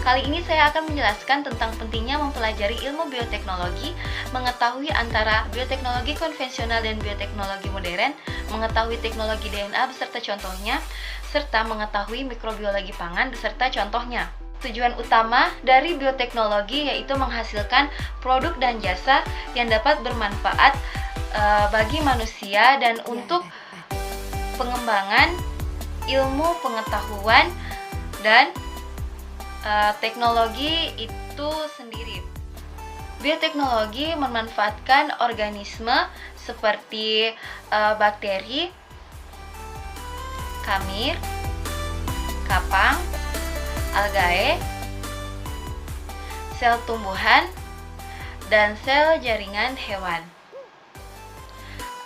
Kali ini saya akan menjelaskan tentang pentingnya mempelajari ilmu bioteknologi, mengetahui antara bioteknologi konvensional dan bioteknologi modern, mengetahui teknologi DNA beserta contohnya, serta mengetahui mikrobiologi pangan beserta contohnya. Tujuan utama dari bioteknologi yaitu menghasilkan produk dan jasa yang dapat bermanfaat bagi manusia dan untuk pengembangan ilmu pengetahuan dan teknologi itu sendiri. Bioteknologi memanfaatkan organisme seperti bakteri, kamir, kapang, algae, sel tumbuhan, dan sel jaringan hewan.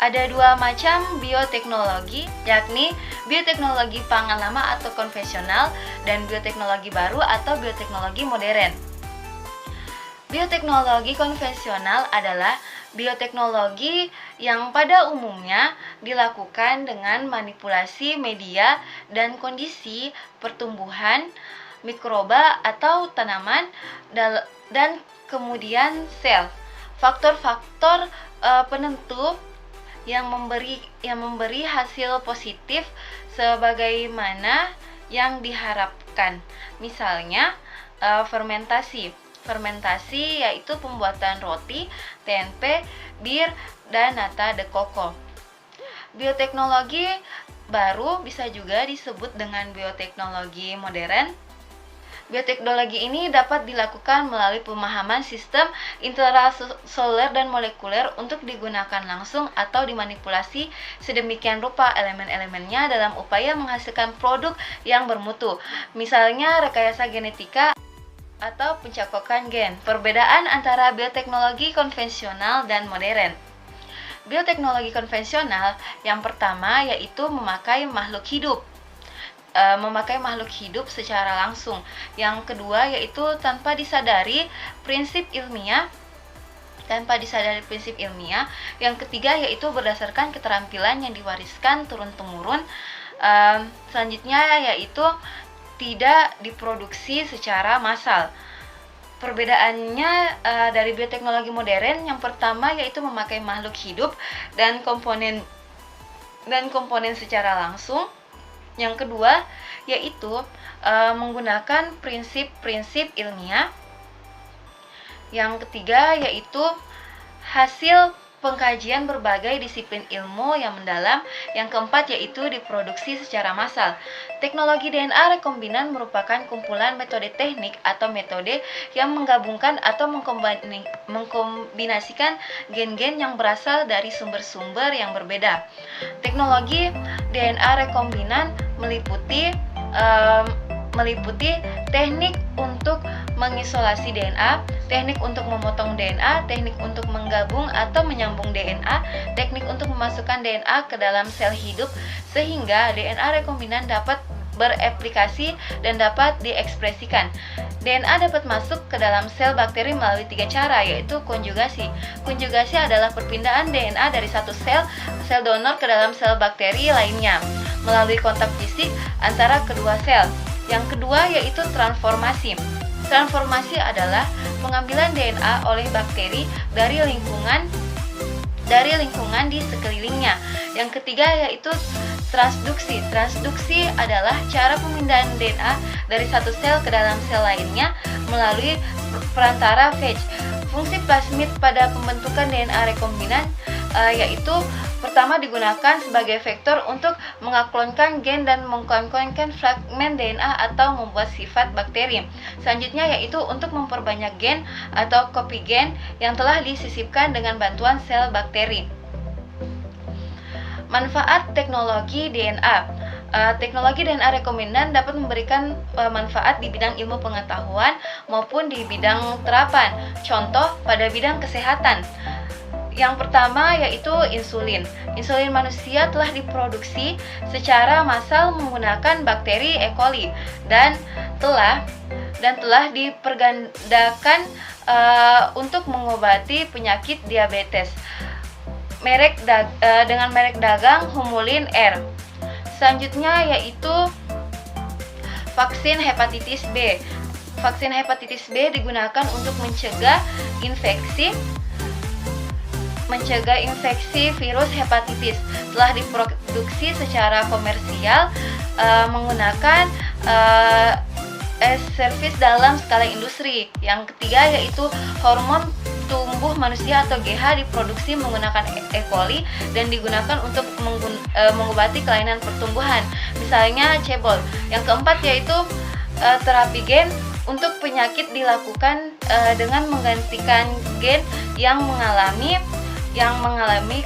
Ada dua macam bioteknologi, yakni bioteknologi pangan lama atau konvensional dan bioteknologi baru atau bioteknologi modern. Bioteknologi konvensional adalah bioteknologi yang pada umumnya dilakukan dengan manipulasi media dan kondisi pertumbuhan mikroba atau tanaman dan kemudian sel. Faktor-faktor penentu yang memberi hasil positif sebagaimana yang diharapkan. Misalnya fermentasi. Fermentasi yaitu pembuatan roti, tempe, bir, dan nata de coco. Bioteknologi baru bisa juga disebut dengan bioteknologi modern. Bioteknologi ini dapat dilakukan melalui pemahaman sistem intraseluler dan molekuler untuk digunakan langsung atau dimanipulasi sedemikian rupa elemen-elemennya dalam upaya menghasilkan produk yang bermutu. Misalnya rekayasa genetika atau pencakokan gen. Perbedaan antara bioteknologi konvensional dan modern. Bioteknologi konvensional yang pertama yaitu memakai makhluk hidup secara langsung. Yang kedua yaitu tanpa disadari prinsip ilmiah. Yang ketiga yaitu berdasarkan keterampilan yang diwariskan turun-temurun. Selanjutnya yaitu tidak diproduksi secara massal. Perbedaannya dari bioteknologi modern, yang pertama yaitu memakai makhluk hidup dan komponen secara langsung. Yang kedua yaitu menggunakan prinsip-prinsip ilmiah. Yang ketiga yaitu hasil pengkajian berbagai disiplin ilmu yang mendalam. Yang keempat yaitu diproduksi secara massal. Teknologi DNA rekombinan merupakan kumpulan metode teknik atau metode yang menggabungkan atau mengkombinasikan gen-gen yang berasal dari sumber-sumber yang berbeda. Teknologi DNA rekombinan meliputi teknik untuk mengisolasi DNA, teknik untuk memotong DNA, teknik untuk menggabung atau menyambung DNA, teknik untuk memasukkan DNA ke dalam sel hidup sehingga DNA rekombinan dapat bereplikasi dan dapat diekspresikan. DNA dapat masuk ke dalam sel bakteri melalui 3 cara, yaitu konjugasi. Konjugasi adalah perpindahan DNA dari satu sel donor ke dalam sel bakteri lainnya melalui kontak fisik antara kedua sel. Yang kedua yaitu transformasi. Transformasi adalah pengambilan DNA oleh bakteri dari lingkungan di sekelilingnya. Yang ketiga yaitu transduksi. Transduksi adalah cara pemindahan DNA dari satu sel ke dalam sel lainnya melalui perantara phage. Fungsi plasmid pada pembentukan DNA rekombinan yaitu pertama digunakan sebagai vektor untuk mengaklonkan gen dan mengklonkan fragmen DNA atau membuat sifat bakteri. Selanjutnya yaitu untuk memperbanyak gen atau kopi gen yang telah disisipkan dengan bantuan sel bakteri. Manfaat teknologi DNA. Teknologi DNA rekombinan dapat memberikan manfaat di bidang ilmu pengetahuan maupun di bidang terapan. Contoh pada bidang kesehatan. Yang pertama yaitu insulin. Insulin manusia telah diproduksi secara massal menggunakan bakteri E. coli dan telah dipergandakan untuk mengobati penyakit diabetes. Dengan merek dagang Humulin R. Selanjutnya yaitu vaksin hepatitis B. Vaksin hepatitis B digunakan untuk mencegah infeksi virus hepatitis. Telah diproduksi secara komersial menggunakan service dalam skala industri. Yang ketiga yaitu hormon tumbuh manusia atau GH diproduksi menggunakan E. coli dan digunakan untuk mengobati kelainan pertumbuhan, misalnya cebol. Yang keempat yaitu terapi gen untuk penyakit dilakukan dengan menggantikan gen yang mengalami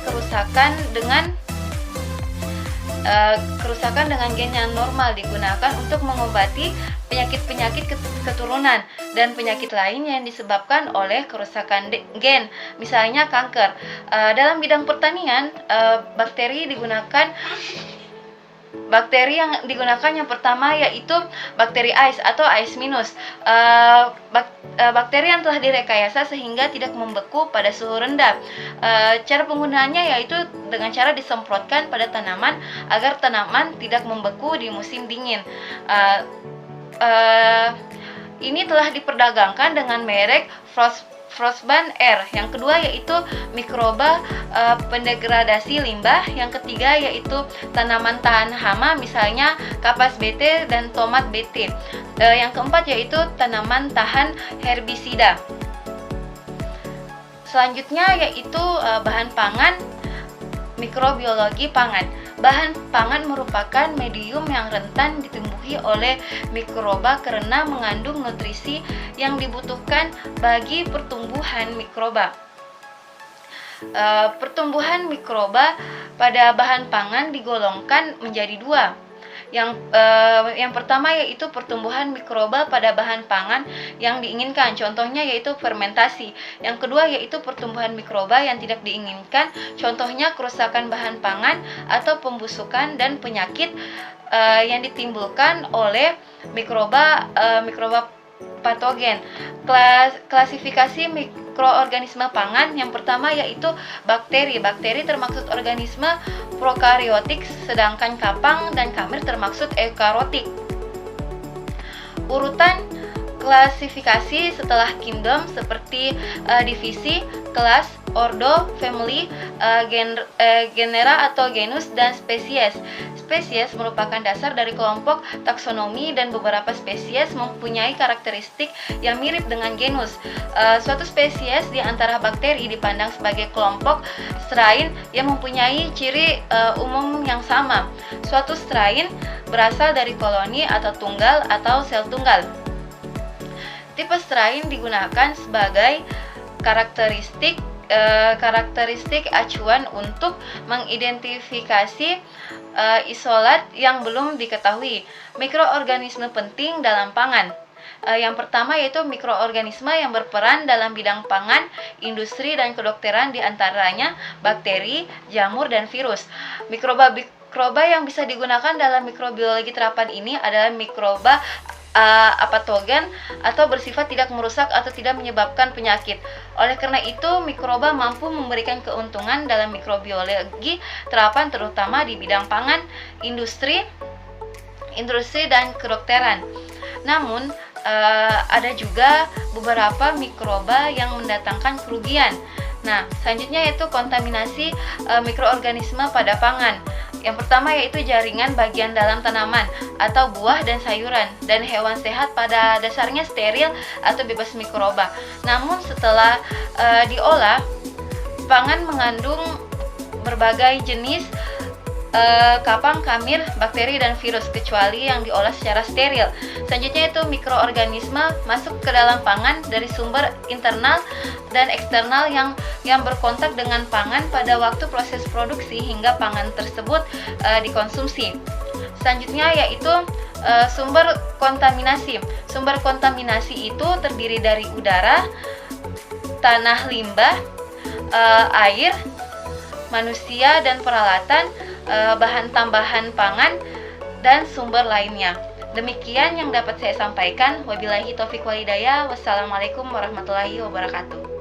kerusakan dengan gen yang normal, digunakan untuk mengobati penyakit-penyakit keturunan dan penyakit lain yang disebabkan oleh kerusakan gen, misalnya kanker. Dalam bidang pertanian, bakteri yang digunakan yang pertama yaitu bakteri AIS atau AIS-. Bakteri yang telah direkayasa sehingga tidak membeku pada suhu rendah. Cara penggunaannya yaitu dengan cara disemprotkan pada tanaman agar tanaman tidak membeku di musim dingin. Ini telah diperdagangkan dengan merek Frostban R. Yang kedua yaitu mikroba pendegradasi limbah. Yang ketiga yaitu tanaman tahan hama, misalnya kapas BT dan tomat BT. Yang keempat yaitu tanaman tahan herbisida. Selanjutnya yaitu bahan pangan, mikrobiologi pangan. Bahan pangan merupakan medium yang rentan ditumbuhi oleh mikroba karena mengandung nutrisi yang dibutuhkan bagi pertumbuhan mikroba. Pertumbuhan mikroba pada bahan pangan digolongkan menjadi dua. Yang pertama yaitu pertumbuhan mikroba pada bahan pangan yang diinginkan, contohnya yaitu fermentasi. Yang kedua yaitu pertumbuhan mikroba yang tidak diinginkan, contohnya kerusakan bahan pangan atau pembusukan dan penyakit yang ditimbulkan oleh mikroba patogen. Klasifikasi mikroorganisme pangan yang pertama yaitu bakteri. Bakteri termaksud organisme prokariotik, sedangkan kapang dan kamir termaksud eukariotik. Urutan klasifikasi setelah kingdom seperti divisi, kelas, ordo, family, genera atau genus, dan spesies. Spesies merupakan dasar dari kelompok taksonomi dan beberapa spesies mempunyai karakteristik yang mirip dengan genus. Suatu spesies di antara bakteri dipandang sebagai kelompok strain yang mempunyai ciri umum yang sama. Suatu strain berasal dari koloni atau tunggal atau sel tunggal. Tipe strain digunakan sebagai karakteristik acuan untuk mengidentifikasi isolat yang belum diketahui. Mikroorganisme penting dalam pangan. Yang pertama yaitu mikroorganisme yang berperan dalam bidang pangan, industri, dan kedokteran, diantaranya bakteri, jamur, dan virus. Mikroba yang bisa digunakan dalam mikrobiologi terapan ini adalah mikroba apatogen atau bersifat tidak merusak atau tidak menyebabkan penyakit. Oleh karena itu, mikroba mampu memberikan keuntungan dalam mikrobiologi terapan, terutama di bidang pangan, industri, dan kedokteran. Namun, ada juga beberapa mikroba yang mendatangkan kerugian. Nah, selanjutnya yaitu kontaminasi mikroorganisme pada pangan. Yang pertama yaitu jaringan bagian dalam tanaman atau buah dan sayuran, dan hewan sehat pada dasarnya steril atau bebas mikroba. Namun setelah diolah, pangan mengandung berbagai jenis kapang, kamir, bakteri, dan virus kecuali yang diolah secara steril. Selanjutnya itu mikroorganisme masuk ke dalam pangan dari sumber internal dan eksternal yang berkontak dengan pangan pada waktu proses produksi hingga pangan tersebut dikonsumsi. Selanjutnya yaitu sumber kontaminasi. Sumber kontaminasi itu terdiri dari udara, tanah limbah, air, manusia dan peralatan, bahan tambahan pangan, dan sumber lainnya. Demikian yang dapat saya sampaikan. Wabillahi taufiq wal hidayah. Wassalamualaikum warahmatullahi wabarakatuh.